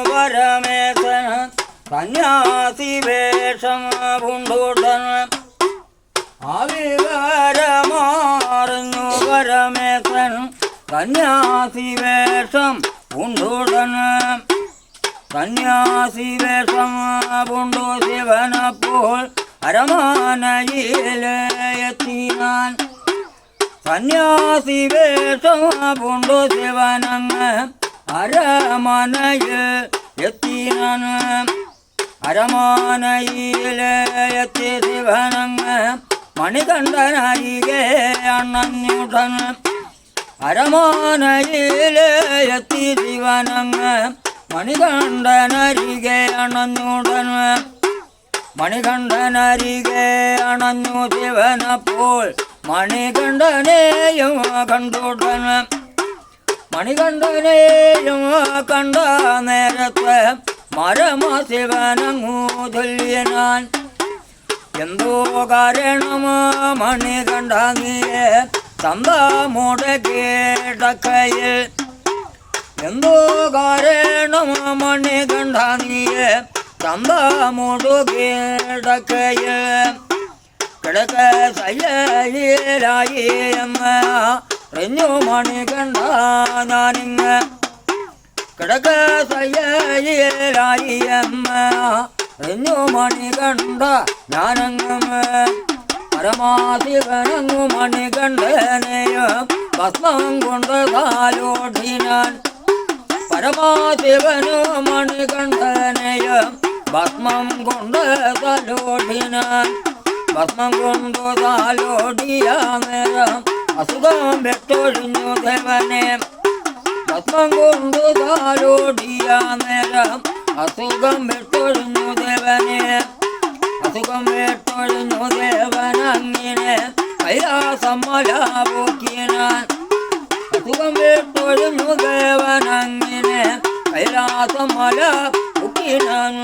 പരമേശൻ സന്യാസി വേഷം പൂണ്ടുടൻ ആവികാരമാറിഞ്ഞു പരമേശൻ സന്യാസി വേഷം പൂണ്ടുടൻ സന്യാസി വേഷം പൂണ്ടു ശിവനപ്പോൾ അരമാനയിലെത്തിനാൻ സന്യാസി വേഷം പൂണ്ടു ശിവനങ്ങ് അരമനയിൽ എത്തിനാൻ അരമാനയിലെത്തി ശിവനങ്ങ് മണികണ്ഠനരികെ അണഞ്ഞുടൻ അരമാനയിലെത്തി ശിവനങ്ങ് മണികണ്ഠനരികെ അണഞ്ഞുടൻ മണികണ്ഠനരികെ അണഞ്ഞു ശിവനപ്പോൾ മണികണ്ഠനെയും കണ്ടുടൻ മണികണ്ഠനെയും കണ്ട നേരത്തെ മരമ ശിവനങ്ങു ചൊല്ലിനാൻ എന്തോ കാരണമോ മണികണ്ഠ നീയെ തന്തമുടെ കേടക്കയിൽ എന്തോ കാരണമോ മണികണ്ഠ നീയെ തന്തമുടു കേടക്കയിൽ കിടക്ക സയ്യയിലായി എന്ന് റിഞ്ഞു മണികണ്ഠ ഞാനിങ്ങ് കിടക്ക സയ്യയിലായി എന്ന് റിഞ്ഞു മണികണ്ഠ ഞാനങ്ങ് പരമാശിവനങ്ങു മണികണ്ഠനെയും ഭസ്മം കൊണ്ട് താലോടിനാൻ പരമാശിവനു മണികണ്ഠനെയും ഭസ്മം കൊണ്ട് താലോടിനാൻ ഭസ്മം കൊണ്ടു താലോടിയ നേരം അസുഖം വെട്ടൊഴിഞ്ഞു ദേവനെ ഭസ്മം കൊണ്ടു താലോടിയ നേരം അസുഖം വെട്ടൊഴിഞ്ഞു ദേവനെ അസുഖം വെട്ടൊഴിഞ്ഞു ദേവനങ്ങിനെ കൈലാസമല പോക്കിനാൻ അസുഖം വെട്ടൊഴിഞ്ഞു ദേവനങ്ങിനെ കൈലാസമല പോക്കിനാൻ